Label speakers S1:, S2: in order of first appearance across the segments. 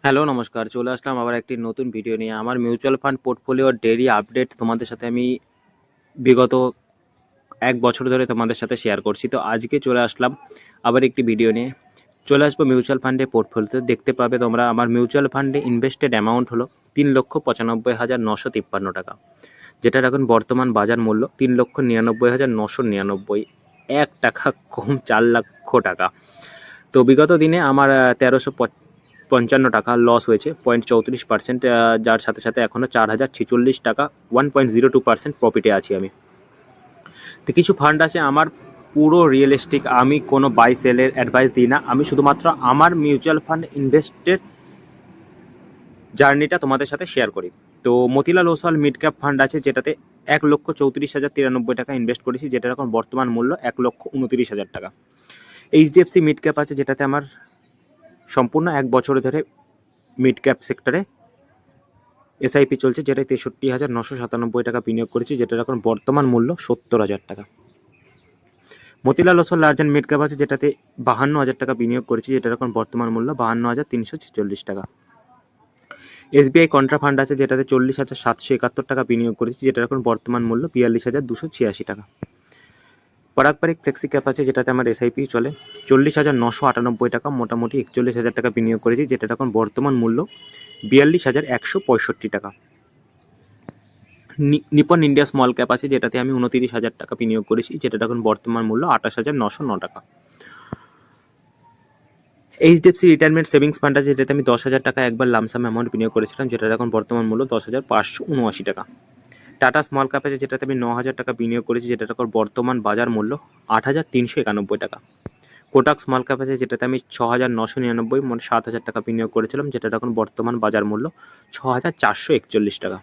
S1: Hello নমস্কার, চলে আসলাম আবার একটি নতুন ভিডিও নিয়ে। আমার মিউচুয়াল ফান্ড পোর্টফোলিওর ডেইলি আপডেট তোমাদের সাথে আমি বিগত 1 বছর ধরে তোমাদের সাথে শেয়ার করছি। তো আজকে চলে আসলাম আবার একটি ভিডিও নিয়ে। চলে আসবো মিউচুয়াল ফান্ডে পোর্টফোলিওতে। দেখতে পাবে তোমরা আমার মিউচুয়াল ফান্ডে ইনভেস্টেড অ্যামাউন্ট হলো 3,95,953 টাকা, যেটার এখন বর্তমান বাজার মূল্য 3,99,999, 1 টাকা কম, 4 লক্ষ টাকা। তো বিগত দিনে আমার 1355 টাকা লস হয়েছে, 0.34%, যার সাথে সাথে এখনও 4,046 টাকা 1.02% প্রফিটে আছি আমি। তো কিছু ফান্ড আছে আমার পুরো রিয়েলিস্টিক, আমি কোনো বাই সেলের অ্যাডভাইস দিই না, আমি শুধুমাত্র আমার মিউচুয়াল ফান্ড ইনভেস্টেড জার্নিটা তোমাদের সাথে শেয়ার করি। তো Motilal Oswal mid cap fund আছে, যেটাতে 1,34,093 টাকা ইনভেস্ট করেছি, যেটার এখন বর্তমান মূল্য 1,29,000 টাকা। এইচডিএফসি মিড ক্যাপ আছে, যেটাতে আমার সম্পূর্ণ 1 বছর ধরে মিড ক্যাপ সেক্টরে এসআইপি চলছে, যেটা 63,997 টাকা বিনিয়োগ করেছি, যেটার এখন বর্তমান মূল্য 70,000 টাকা। Motilal Oswal large and mid cap আছে, যেটাতে 52,000 টাকা বিনিয়োগ করেছি, যেটার এখন বর্তমান মূল্য 52,346 টাকা। এসবিআই কন্ট্রা ফান্ড আছে, যেটাতে 40,771 টাকা বিনিয়োগ করেছি, যেটার এখন বর্তমান মূল্য 42,286 টাকা। পরাগপারিক ফ্লেক্সি ক্যাপ আছে, যেটাতে আমার এসআইপি চলে, 40,998 টাকা, মোটামুটি 41,000 টাকা বিনিয়োগ করেছি, যেটার এখন বর্তমান মূল্য 42,165 টাকা। নিপন ইন্ডিয়া স্মল ক্যাপ আছে, যেটাতে আমি 29,000 টাকা বিনিয়োগ করেছি, যেটার এখন বর্তমান মূল্য 28,909 টাকা। এইচডিএফসি রিটায়ারমেন্ট সেভিংস ফান্ড আছে, যেটাতে আমি 10,000 টাকা একবার লামসাম অ্যামাউন্ট বিনিয়োগ করেছিলাম, যেটার এখন বর্তমান মূল্য 10,579 টাকা। টাটা স্মল ক্যাপ আছে, যেটাতে আমি 9,000 টাকা বিনিয়োগ করেছি, যেটার এখন বর্তমান বাজার মূল্য 8,391 টাকা। কোটাক স্মল ক্যাপ আছে, যেটাতে আমি 6,999, মানে 7,000 টাকা বিনিয়োগ করেছিলাম, যেটার এখন বর্তমান বাজার মূল্য 6,441 টাকা।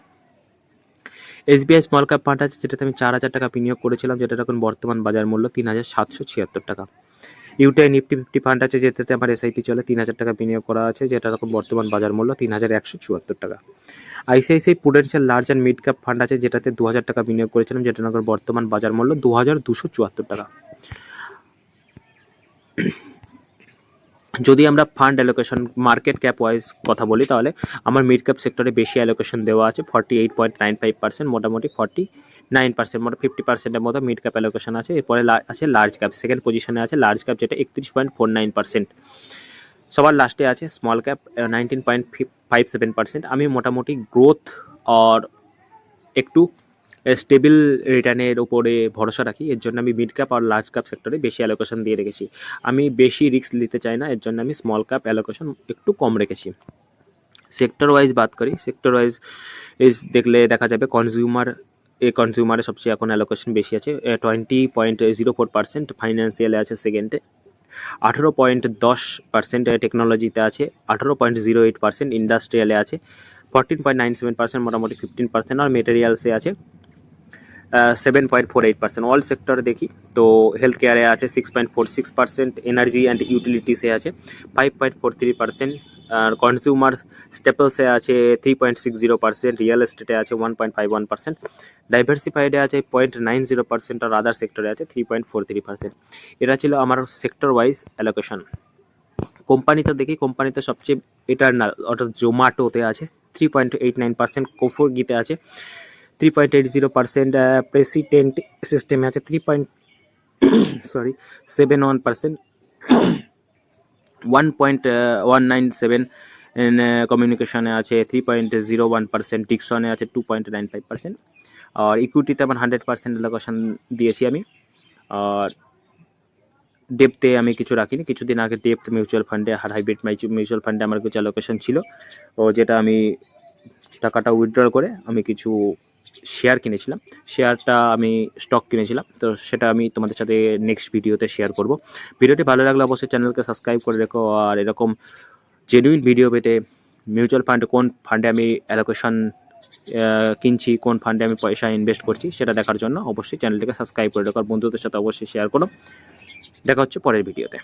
S1: এসবিআই স্মল ক্যাপ ফান্ড আছে, যেটাতে আমি 4,000 টাকা বিনিয়োগ করেছিলাম, যেটার এখন বর্তমান বাজার মূল্য 3,776 টাকা। ইউটিআই নিফটি 50 ফান্ড আছে, যেটাতে আমার এসআইপি চলে, 3,000 টাকা বিনিয়োগ করা আছে, যেটার এখন বর্তমান বাজার মূল্য 3,174 টাকা। ICICI Prudential large and mid cap fund আছে, যেটাতে 2,000 টাকা বিনিয়োগ করেছিলাম, যেটার এখন বর্তমান বাজার মূল্য 2,274 টাকা। যদি আমরা fund allocation market cap wise কথা বলি, তাহলে আমার মিড ক্যাপ সেক্টরে বেশি অ্যালোকেশন দেওয়া আছে, 48.95%, মোটামুটি 49%, মোটা 50%-এর মতো মিড ক্যাপ অ্যালোকেশন আছে। এরপরে আছে লার্জ ক্যাপ, সেকেন্ড পজিশনে আছে লার্জ ক্যাপ, যেটা 31.49%। সবার লাস্টে আছে স্মল ক্যাপ, 19.57%। আমি মোটামুটি গ্রোথ আর একটু স্টেবল রিটার্নের উপরে ভরসা রাখি, এর জন্য আমি মিড ক্যাপ আর লার্জ ক্যাপ সেক্টরে বেশি অ্যালোকেশন দিয়ে রেখেছি। আমি বেশি রিস্ক নিতে চাই না, এর জন্য আমি স্মল ক্যাপ অ্যালোকেশন একটু কম রেখেছি। সেক্টর ওয়াইজ বাদ করি, সেক্টর ওয়াইজ দেখলে দেখা যাবে কনজিউমারে সবচেয়ে এখন অ্যালোকেশন বেশি আছে, 20.04%, ফাইন্যান্সিয়ালে আছে সেকেন্ডে 18.10%, টেকনোলজিতে আছে 18.08%, ইন্ডাস্ট্রিয়ালে আছে 14.97%, মোটামুটি 15%, আর মেটেরিয়ালসে আছে 7.48%। অল সেক্টর দেখি তো হেলথ কেয়ারে আছে 6.46%, এনার্জি অ্যান্ড ইউটিলিটিসে আছে 5.43%, আর কনজিউমার স্টেপলসে আছে 3.60%, রিয়েল এস্টেটে আছে 1.51%, ডাইভার্সিফাইডে আছে 0.90%, আর আদার সেক্টরে আছে 3.43%। এরা ছিল আমার সেক্টর ওয়াইজ অ্যালোকেশন। কোম্পানিতে দেখি, কোম্পানিতে সবচেয়ে ইটার্নাল অর্থাৎ জোম্যাটোতে আছে 3.89%, কোফোর্গিতে আছে 3.80%, প্রেসিডেন্ট সিস্টেমে আছে 3.71%, 1.197, কমিউনিকেশনে আছে 3.01%, ডিকসনে আছে 2.95%, আর ইকুইটিতে আমার 100% অ্যালোকেশন দিয়েছি আমি। আর ডেপথে আমি কিছু রাখিনি, কিছুদিন আগে ডেপথ মিউচুয়াল ফান্ডে আর হাইব্রিড মিউচুয়াল ফান্ডে আমার কিছু অ্যালোকেশন ছিল, ও যেটা আমি টাকাটা উইথড্র করে আমি কিছু শেয়ার কিনেছিলাম, শেয়ারটা আমি স্টক কিনেছিলাম, তো সেটা আমি তোমাদের সাথে নেক্সট ভিডিওতে শেয়ার করব। ভিডিওটি ভালো লাগলে অবশ্যই চ্যানেলকে সাবস্ক্রাইব করে রেখো, আর এরকম জেনুইন ভিডিও পেতে মিউচুয়াল ফান্ড কোন ফান্ডে আমি অ্যালোকেশন কিনছি, কোন ফান্ডে আমি পয়সা ইনভেস্ট করছি, সেটা দেখার জন্য অবশ্যই চ্যানেলটিকে সাবস্ক্রাইব করে রেখো, আর বন্ধুদের সাথে অবশ্যই শেয়ার করো। দেখা হচ্ছে পরের ভিডিওতে।